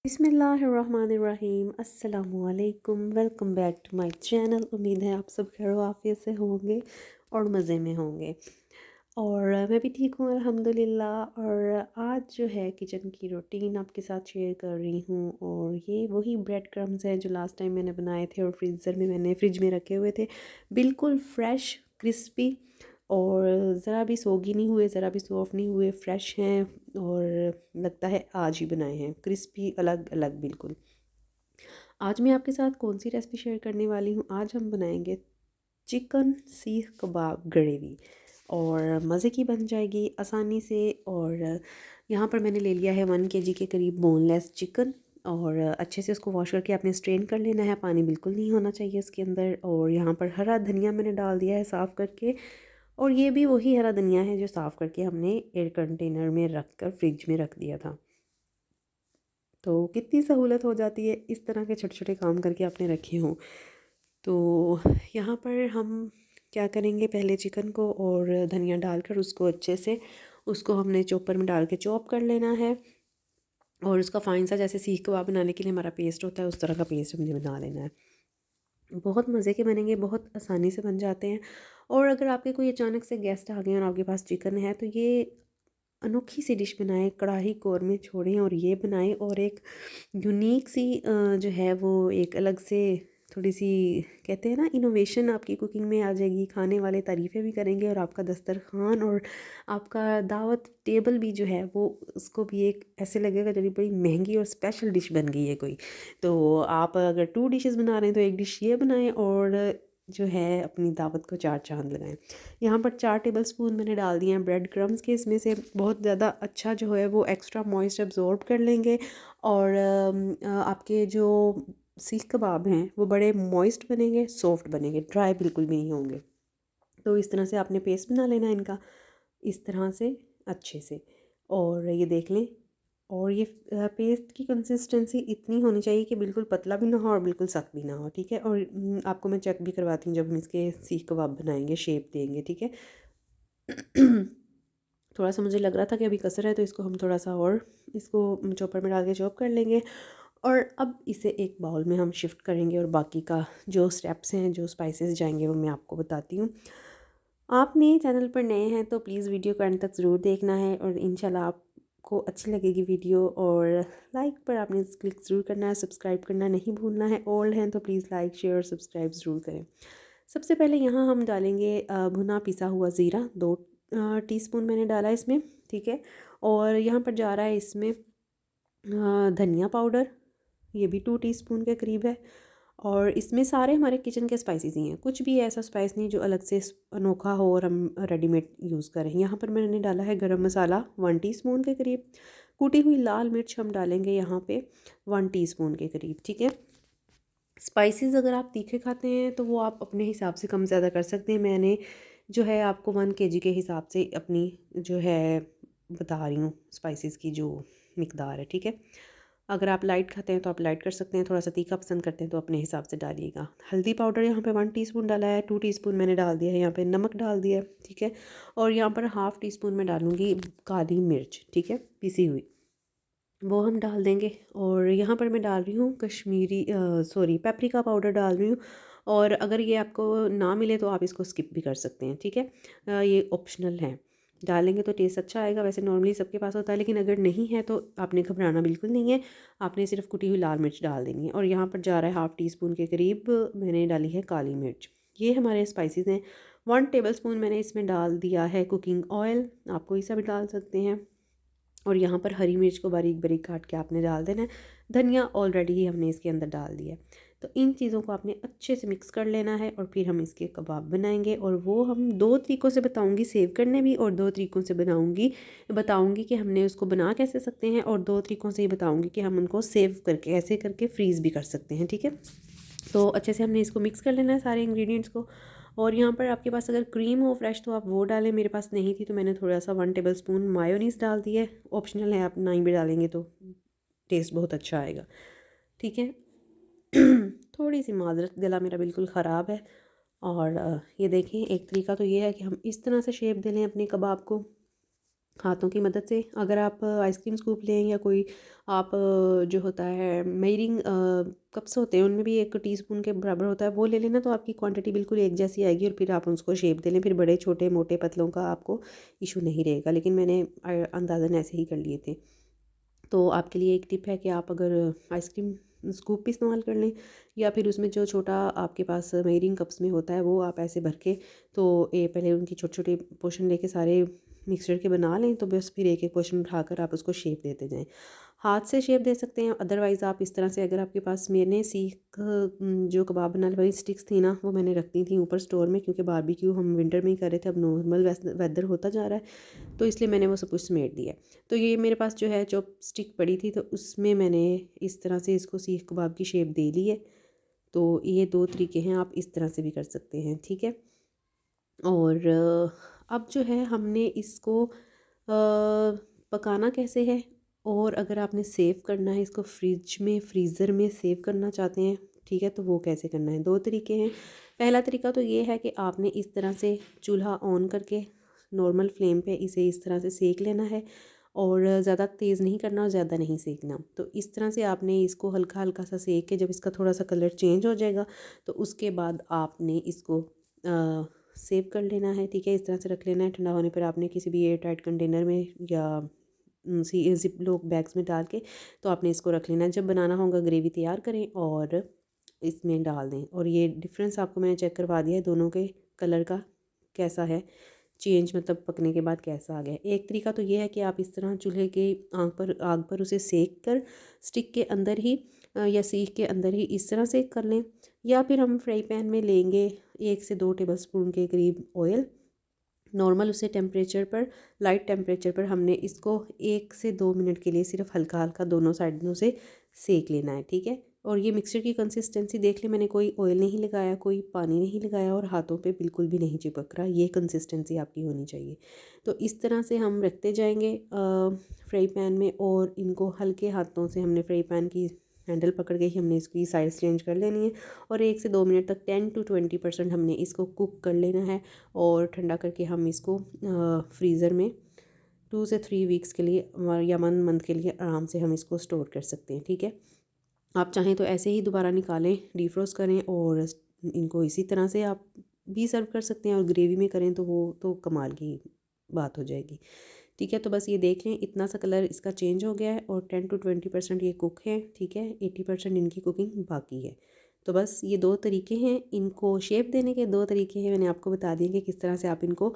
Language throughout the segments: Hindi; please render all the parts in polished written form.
बिस्मिल्लाहिर्रहमानिर्रहीम अस्सलामुअलैकुम। Welcome back to my channel. उम्मीद है आप सब खैर आफियत से होंगे और मज़े में होंगे। और मैं भी ठीक हूँ अल्हम्दुलिल्लाह। और आज जो है किचन की रूटीन आपके साथ शेयर कर रही हूँ। और ये वही ब्रेड क्रम्स हैं जो लास्ट टाइम मैंने बनाए थे और फ्रिज में रखे हुए थे, बिल्कुल फ्रेश क्रिस्पी और ज़रा भी सोगी नहीं हुए, ज़रा भी सॉफ्ट नहीं हुए, फ्रेश हैं और लगता है आज ही बनाए हैं, क्रिस्पी अलग अलग बिल्कुल। आज मैं आपके साथ कौन सी रेसिपी शेयर करने वाली हूँ? आज हम बनाएंगे चिकन सीख कबाब ग्रेवी और मज़े की बन जाएगी आसानी से। और यहाँ पर मैंने ले लिया है 1 kg के करीब बोनलेस चिकन और अच्छे से उसको वॉश करके आपने स्ट्रेन कर लेना है, पानी बिल्कुल नहीं होना चाहिए उसके अंदर। और यहाँ पर हरा धनिया मैंने डाल दिया है साफ़ करके, और ये भी वही हरा धनिया है जो साफ़ करके हमने एयर कंटेनर में रख कर फ्रिज में रख दिया था। तो कितनी सहूलत हो जाती है इस तरह के छोटे छोटे काम करके आपने रखे हों। तो यहाँ पर हम क्या करेंगे, पहले चिकन को और धनिया डालकर उसको अच्छे से, उसको हमने चॉपर में डाल के चॉप कर लेना है। और उसका फाइन सा, जैसे सीख कबाब बनाने के लिए हमारा पेस्ट होता है, उस तरह का पेस्ट हमने बना लेना है। बहुत मज़े के बनेंगे, बहुत आसानी से बन जाते हैं। और अगर आपके कोई अचानक से गेस्ट आ गए और आपके पास चिकन है तो ये अनोखी सी डिश बनाएं, कढ़ाई कौरमे छोड़ें और ये बनाएं। और एक यूनिक सी जो है वो एक अलग से थोड़ी सी, कहते हैं ना, इनोवेशन आपकी कुकिंग में आ जाएगी। खाने वाले तारीफ़ें भी करेंगे और आपका दस्तरखान और आपका दावत टेबल भी जो है वो, उसको भी एक ऐसे लगेगा जब बड़ी महंगी और स्पेशल डिश बन गई है कोई। तो आप अगर 2 डिशेस बना रहे हैं तो एक डिश ये बनाएं और जो है अपनी दावत को 4 चांद लगाएं। यहाँ पर 4 टेबलस्पून मैंने डाल दिए हैं ब्रेड क्रम्स के। इसमें से बहुत ज़्यादा अच्छा जो है वो एक्स्ट्रा मॉइस्ट अब्जॉर्ब कर लेंगे। और आपके जो सीख कबाब हैं वो बड़े मॉइस्ट बनेंगे, सॉफ्ट बनेंगे, ड्राई बिल्कुल भी नहीं होंगे। तो इस तरह से आपने पेस्ट बना लेना है इनका, इस तरह से अच्छे से। और ये देख लें, और ये पेस्ट की कंसिस्टेंसी इतनी होनी चाहिए कि बिल्कुल पतला भी ना हो और बिल्कुल सख्त भी ना हो, ठीक है। और आपको मैं चेक भी करवाती हूँ जब हम इसके सीख कबाब बनाएंगे, शेप देंगे, ठीक है। थोड़ा सा मुझे लग रहा था कि अभी कसर है तो इसको हम थोड़ा सा और इसको चॉपर में डाल के चॉप कर लेंगे। और अब इसे एक बाउल में हम शिफ्ट करेंगे और बाकी का जो स्टेप्स हैं, जो स्पाइसेस जाएंगे, वो मैं आपको बताती हूँ। आप मेरे चैनल पर नए हैं तो प्लीज़ वीडियो को एंड तक ज़रूर देखना है और इंशाल्लाह आपको अच्छी लगेगी वीडियो। और लाइक पर आपने क्लिक ज़रूर करना है, सब्सक्राइब करना नहीं भूलना है। ओल्ड हैं तो प्लीज़ लाइक शेयर सब्सक्राइब ज़रूर करें। सबसे पहले यहाँ हम डालेंगे भुना पिसा हुआ ज़ीरा, 2 टीस्पून मैंने डाला इसमें, ठीक है। और यहाँ पर जा रहा है इसमें धनिया पाउडर, ये भी 2 टीस्पून के करीब है। और इसमें सारे हमारे किचन के स्पाइसेस ही हैं, कुछ भी ऐसा स्पाइस नहीं जो अलग से अनोखा हो और हम रेडीमेड यूज़ करें। यहाँ पर मैंने डाला है गरम मसाला 1 टीस्पून के करीब। कूटी हुई लाल मिर्च हम डालेंगे यहाँ पे 1 टीस्पून के करीब, ठीक है। स्पाइसेस अगर आप तीखे खाते हैं तो वो आप अपने हिसाब से कम ज़्यादा कर सकते हैं। मैंने जो है आपको 1 kg के हिसाब से अपनी जो है बता रही हूँ स्पाइसेस की जो मिकदार है, ठीक है। अगर आप लाइट खाते हैं तो आप लाइट कर सकते हैं, थोड़ा सा तीखा पसंद करते हैं तो अपने हिसाब से डालिएगा। हल्दी पाउडर यहाँ पे 1 टीस्पून डाला है, 2 टीस्पून मैंने डाल दिया है। यहाँ पे नमक डाल दिया है, ठीक है। और यहाँ पर हाफ़ टीस्पून मैं डालूँगी काली मिर्च, ठीक है, पिसी हुई, वो हम डाल देंगे। और यहाँ पर मैं डाल रही हूँ पेपरिका पाउडर डाल रही हूँ। और अगर ये आपको ना मिले तो आप इसको स्किप भी कर सकते हैं, ठीक है। ये ऑप्शनल है, डालेंगे तो टेस्ट अच्छा आएगा। वैसे नॉर्मली सबके पास होता है, लेकिन अगर नहीं है तो आपने घबराना बिल्कुल नहीं है, आपने सिर्फ कुटी हुई लाल मिर्च डाल देनी है। और यहाँ पर जा रहा है हाफ़ टीस्पून के करीब मैंने डाली है काली मिर्च। ये हमारे स्पाइसेस हैं। 1 टेबलस्पून मैंने इसमें डाल दिया है कुकिंग ऑयल, आप कोई सा भी डाल सकते हैं। और यहाँ पर हरी मिर्च को बारीक बारीक काट के आपने डाल देना है। धनिया ऑलरेडी ही हमने इसके अंदर डाल दिया है। तो इन चीज़ों को आपने अच्छे से मिक्स कर लेना है और फिर हम इसके कबाब बनाएंगे। और वो हम 2 तरीक़ों से बताऊंगी सेव करने भी, और 2 तरीक़ों से बताऊंगी कि हमने उसको बना कैसे सकते हैं, और 2 तरीक़ों से ही बताऊंगी कि हम उनको सेव करके ऐसे करके फ्रीज़ भी कर सकते हैं, ठीक है। तो अच्छे से हमने इसको मिक्स कर लेना है सारे इंग्रेडिएंट्स को। और यहाँ पर आपके पास अगर क्रीम हो फ्रेश तो आप वो डालें, मेरे पास नहीं थी तो मैंने थोड़ा सा 1 टेबलस्पून मायोनीज़ डाल दी है। ऑप्शनल है, आप नहीं भी डालेंगे तो टेस्ट बहुत अच्छा आएगा, ठीक है। थोड़ी सी माजरत, गला मेरा बिल्कुल ख़राब है। और ये देखें, एक तरीका तो ये है कि हम इस तरह से शेप दे लें अपने कबाब को, हाथों की मदद से। अगर आप आइसक्रीम स्कूप लें या कोई आप जो होता है मेयरिंग कप्स होते हैं उनमें भी 1 टीस्पून के बराबर होता है, वो ले लेना तो आपकी क्वांटिटी बिल्कुल एक जैसी आएगी और फिर आप उसको शेप दे लें। फिर बड़े छोटे मोटे पतलों का आपको इशू नहीं रहेगा, लेकिन मैंने अंदाज़न ऐसे ही कर लिए थे। तो आपके लिए एक टिप है कि आप अगर आइसक्रीम स्कूप भी इस्तेमाल कर लें या फिर उसमें जो छोटा आपके पास मेयरिंग कप्स में होता है वो आप ऐसे भर के, तो ये पहले उनकी छोटे छोटे पोर्शन लेके सारे मिक्सचर के बना लें, तो बस फिर एक एक पोर्शन उठाकर आप उसको शेप देते जाएं। हाथ से शेप दे सकते हैं, अदरवाइज़ आप इस तरह से, अगर आपके पास, मैंने सीख जो कबाब बनाने वाली स्टिक्स थी ना वो मैंने रख दी थी ऊपर स्टोर में, क्योंकि बारबेक्यू हम विंटर में ही कर रहे थे, अब नॉर्मल वेदर होता जा रहा है तो इसलिए मैंने वो सब कुछ समेट दिया है। तो ये मेरे पास जो है चॉप स्टिक पड़ी थी, तो उसमें मैंने इस तरह से इसको सीख कबाब की शेप दे ली है। तो ये 2 तरीके हैं, आप इस तरह से भी कर सकते हैं, ठीक है। और अब जो है हमने इसको पकाना कैसे है, और अगर आपने सेव करना है इसको फ्रिज में, फ्रीज़र में सेव करना चाहते हैं, ठीक है, तो वो कैसे करना है। 2 तरीके हैं। पहला तरीका तो ये है कि आपने इस तरह से चूल्हा ऑन करके नॉर्मल फ्लेम पे इसे इस तरह से सेक लेना है, और ज़्यादा तेज़ नहीं करना और ज़्यादा नहीं सेकना। तो इस तरह से आपने इसको हल्का हल्का सा सेक के, जब इसका थोड़ा सा कलर चेंज हो जाएगा तो उसके बाद आपने इसको सेव कर लेना है, ठीक है। इस तरह से रख लेना है। ठंडा होने पर आपने किसी भी एयर टाइट कंटेनर में या सी जिप लॉक बैग्स में डाल के तो आपने इसको रख लेना है। जब बनाना होगा ग्रेवी तैयार करें और इसमें डाल दें। और ये डिफरेंस आपको मैंने चेक करवा दिया है दोनों के कलर का कैसा है चेंज, मतलब पकने के बाद कैसा आ गया। एक तरीका तो ये है कि आप इस तरह चूल्हे के आग पर उसे सेक कर स्टिक के अंदर ही या सीख के अंदर ही इस तरह सेक कर लें, या फिर हम फ्राई पैन में लेंगे 1 से 2 टेबलस्पून के करीब ऑयल, नॉर्मल उसे टेम्परेचर पर, लाइट टेम्परेचर पर हमने इसको 1 से 2 मिनट के लिए सिर्फ हल्का हल्का दोनों साइडों से सेक लेना है, ठीक है। और ये मिक्सचर की कंसिस्टेंसी देख ले, मैंने कोई ऑयल नहीं लगाया, कोई पानी नहीं लगाया और हाथों पे बिल्कुल भी नहीं चिपक रहा, ये कंसिस्टेंसी आपकी होनी चाहिए। तो इस तरह से हम रखते जाएंगे फ्राई पैन में, और इनको हल्के हाथों से हमने फ्राई पैन की हैंडल पकड़ के ही हमने इसकी साइड चेंज कर लेनी है, और 1 से 2 मिनट तक 10 to 20% हमने इसको कुक कर लेना है। और ठंडा करके हम इसको फ्रीज़र में 2 से 3 वीक्स के लिए या 1 मंथ के लिए आराम से हम इसको स्टोर कर सकते हैं, ठीक है। आप चाहें तो ऐसे ही दोबारा निकालें, डिफ्रोस्ट करें और इनको इसी तरह से आप भी सर्व कर सकते हैं, और ग्रेवी में करें तो वो तो कमाल की बात हो जाएगी, ठीक है। तो बस ये देख लें इतना सा कलर इसका चेंज हो गया है, और 10 to 20% ये कुक है, ठीक है। 80% इनकी कुकिंग बाकी है। तो बस ये 2 तरीके हैं, इनको शेप देने के 2 तरीके हैं, मैंने आपको बता दिए कि किस तरह से आप इनको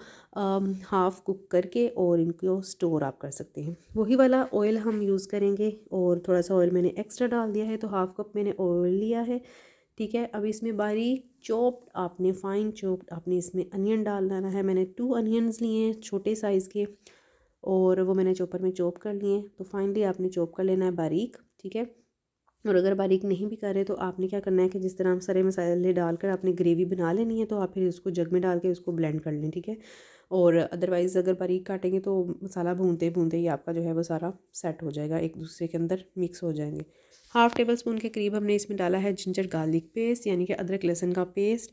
हाफ़ कुक करके और इनको स्टोर आप कर सकते हैं। वही वाला ऑयल हम यूज़ करेंगे, और थोड़ा सा ऑयल मैंने एक्स्ट्रा डाल दिया है, तो हाफ़ कप मैंने ऑयल लिया है, ठीक है। अब इसमें बारीक चॉप्ड आपने फाइन चॉप्ड आपने इसमें अनियन डाल देना है। मैंने 2 अनियंस लिए हैं छोटे साइज़ के, और वो मैंने चॉपर में चॉप कर लिए। तो फाइनली आपने चॉप कर लेना है बारीक, ठीक है। और अगर बारीक नहीं भी करे तो आपने क्या करना है कि जिस तरह हम सारे मसाले डालकर आपने ग्रेवी बना लेनी है, तो आप फिर उसको जग में डाल के उसको ब्लेंड कर लें, ठीक है। और अदरवाइज़ अगर बारीक काटेंगे तो मसाला भूनते भूनते ही आपका जो है वो सारा सेट हो जाएगा, एक दूसरे के अंदर मिक्स हो जाएंगे। 1/2 टेबल स्पून के करीब हमने इसमें डाला है जिंजर गार्लिक पेस्ट, यानी कि अदरक लहसुन का पेस्ट।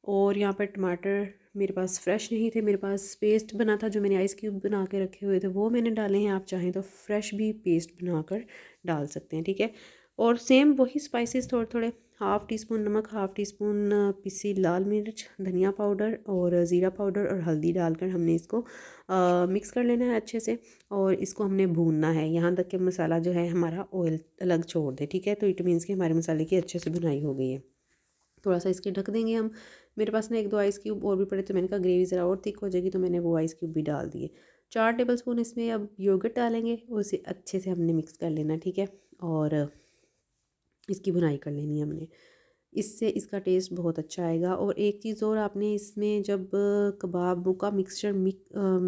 और यहाँ पर टमाटर मेरे पास फ्रेश नहीं थे, मेरे पास पेस्ट बना था जो मैंने आइस क्यूब बना के रखे हुए थे, वो मैंने डाले हैं। आप चाहें तो फ्रेश भी पेस्ट बनाकर डाल सकते हैं, ठीक है। और सेम वही स्पाइसेस थोड़े थोड़े, 1/2 टीस्पून नमक, 1/2 टीस्पून पिसी लाल मिर्च, धनिया पाउडर और ज़ीरा पाउडर और हल्दी डालकर हमने इसको मिक्स कर लेना है अच्छे से, और इसको हमने भूनना है यहाँ तक कि मसाला जो है हमारा ऑयल अलग छोड़ दे, ठीक है। तो इट मीन्स कि हमारे मसाले की अच्छे से भुनाई हो गई है। थोड़ा सा इसके ढक देंगे हम। मेरे पास ना 1-2 आइस क्यूब और भी पड़े, तो मैंने कहा ग्रेवी ज़रा और थिक हो जाएगी, तो मैंने वो आइस क्यूब भी डाल दिए। 4 टेबल स्पून इसमें अब योगर्ट डालेंगे, उसे अच्छे से हमने मिक्स कर लेना, ठीक है। और इसकी भुनाई कर लेनी है हमने, इससे इसका टेस्ट बहुत अच्छा आएगा। और एक चीज़ और, आपने इसमें जब कबाब का मिक्सचर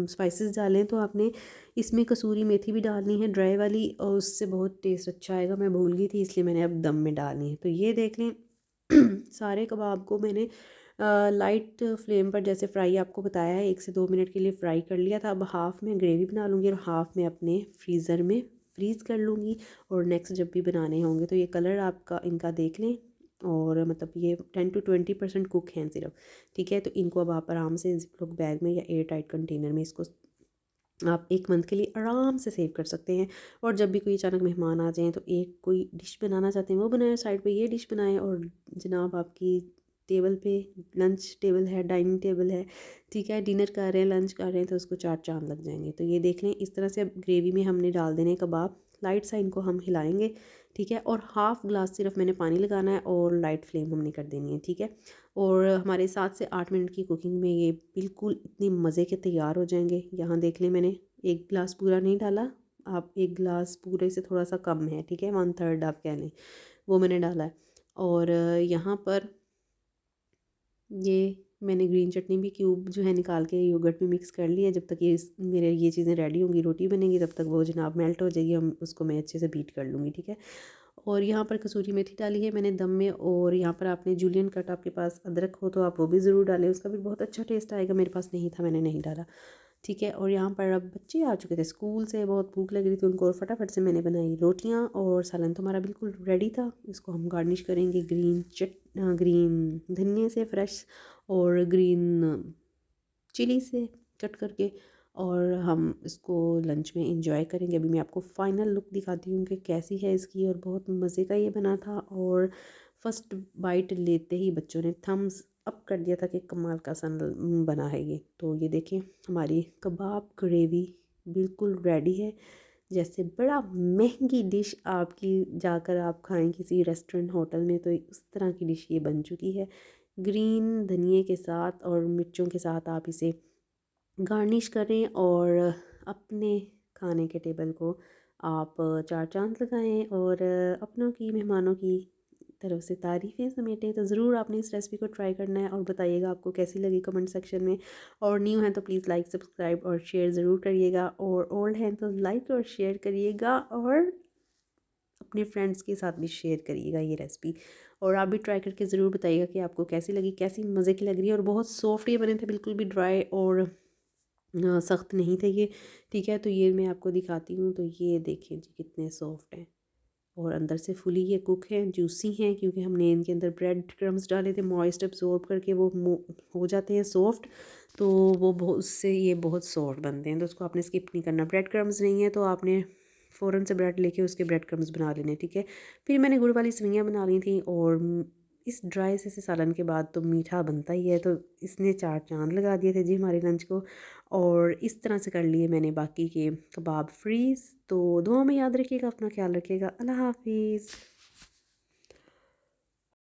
स्पाइसेस डालें तो आपने इसमें कसूरी मेथी भी डालनी है, ड्राई वाली, और उससे बहुत टेस्ट अच्छा आएगा। मैं भूल गई थी इसलिए मैंने अब दम में डालनी है। तो ये देख लें सारे कबाब को मैंने लाइट फ्लेम पर, जैसे फ्राई आपको बताया है, 1 से 2 मिनट के लिए फ्राई कर लिया था। अब हाफ़ में ग्रेवी बना लूँगी और हाफ़ में अपने फ्रीज़र में फ्रीज़ कर लूँगी, और नेक्स्ट जब भी बनाने होंगे। तो ये कलर आपका इनका देख लें, और मतलब ये 10 to 20% कुक हैं सिर्फ, ठीक है। तो इनको अब आप आराम से जिप लॉक बैग में या एयर टाइट कंटेनर में इसको आप 1 मंथ के लिए आराम से सेव कर सकते हैं। और जब भी कोई अचानक मेहमान आ जाएँ तो एक कोई डिश बनाना चाहते हैं वो बनाएँ, साइड पे ये डिश बनाएँ, और जनाब आपकी टेबल पे लंच टेबल है, डाइनिंग टेबल है, ठीक है, डिनर कर रहे हैं, लंच कर रहे हैं, तो उसको 4 चाँद लग जाएँगे। तो ये देख लें, इस तरह से अब ग्रेवी में हमने डाल देने कबाब, लाइट सा इनको हम हिलाएँगे, ठीक है, और हाफ़ ग्लास सिर्फ मैंने पानी लगाना है और लाइट फ्लेम हमने कर देनी है, ठीक है। और हमारे 7 से 8 मिनट की कुकिंग में ये बिल्कुल इतने मज़े के तैयार हो जाएँगे। यहाँ देख लें, मैंने 1 गिलास पूरा नहीं डाला, आप 1 गिलास पूरे से थोड़ा-सा कम है, ठीक है, 1/3 आप कह लें, वो मैंने डाला है। और यहाँ पर ये मैंने ग्रीन चटनी भी क्यूब जो है निकाल के योगर्ट में मिक्स कर लिया। जब तक मेरे ये चीज़ें रेडी होंगी, रोटी बनेगी, तब तक वो जनाब मेल्ट हो जाएगी, हम उसको मैं अच्छे से बीट कर लूँगी, ठीक है। और यहाँ पर कसूरी मेथी डाली है मैंने दम में, और यहाँ पर आपने जूलियन कट, आपके पास अदरक हो तो आप वो भी ज़रूर डालें, उसका भी बहुत अच्छा टेस्ट आएगा। मेरे पास नहीं था, मैंने नहीं डाला, ठीक है। और यहाँ पर अब बच्चे आ चुके थे स्कूल से, बहुत भूख लग रही थी उनको, और फटाफट से मैंने बनाई रोटियाँ, और सालन तो हमारा बिल्कुल रेडी था। इसको हम गार्निश करेंगे ग्रीन धनिए से फ्रेश, और ग्रीन चिली से कट करके, और हम इसको लंच में एंजॉय करेंगे। अभी मैं आपको फ़ाइनल लुक दिखाती हूँ कि कैसी है इसकी, और बहुत मज़े का ये बना था। और फर्स्ट बाइट लेते ही बच्चों ने थम्स अप कर दिया था कि कमाल का सन बना है ये। तो ये देखें, हमारी कबाब ग्रेवी बिल्कुल रेडी है। जैसे बड़ा महंगी डिश आपकी जाकर आप खाएं किसी रेस्टोरेंट होटल में, तो उस तरह की डिश ये बन चुकी है। ग्रीन धनिए के साथ और मिर्चों के साथ आप इसे गार्निश करें, और अपने खाने के टेबल को आप 4 चाँद लगाएं, और अपनों की, मेहमानों की तरफ से तारीफ़ें समेटें। तो ज़रूर आपने इस रेसिपी को ट्राई करना है, और बताइएगा आपको कैसी लगी कमेंट सेक्शन में। और न्यू हैं तो प्लीज़ लाइक, सब्सक्राइब और शेयर ज़रूर करिएगा, और ओल्ड हैं तो लाइक और शेयर करिएगा, और अपने फ्रेंड्स के साथ भी शेयर करिएगा ये रेसिपी। और आप भी ट्राई करके ज़रूर बताइएगा कि आपको कैसी लगी, कैसी मज़े की लग रही है। और बहुत सॉफ्ट ये बने थे, बिल्कुल भी ड्राई और सख्त नहीं थे ये, ठीक है। तो ये मैं आपको दिखाती हूँ, तो ये देखिए जी कितने सॉफ्ट हैं, और अंदर से फुली ये कुक हैं, जूसी हैं, क्योंकि हमने इनके अंदर ब्रेड क्रम्स डाले थे, मॉइस्ट एब्जॉर्ब करके वो हो जाते हैं सॉफ्ट। तो वो बहुत, उससे ये बहुत सॉफ्ट बनते हैं। तो उसको आपने स्किप नहीं करना। ब्रेड क्रम्स नहीं है तो आपने फ़ौरन से ब्रेड लेके उसके ब्रेड क्रम्स बना लेने, ठीक है। फिर मैंने गुड़ वाली सेवइयाँ बना ली थी, और इस ड्राई से सालन के बाद तो मीठा बनता ही है, तो इसने 4 चाँद लगा दिए थे जी हमारे लंच को। और इस तरह से कर लिए मैंने बाकी के कबाब फ्रीज़। तो दुआ में याद रखिएगा, अपना ख्याल रखिएगा। अल्लाह हाफ़िज़।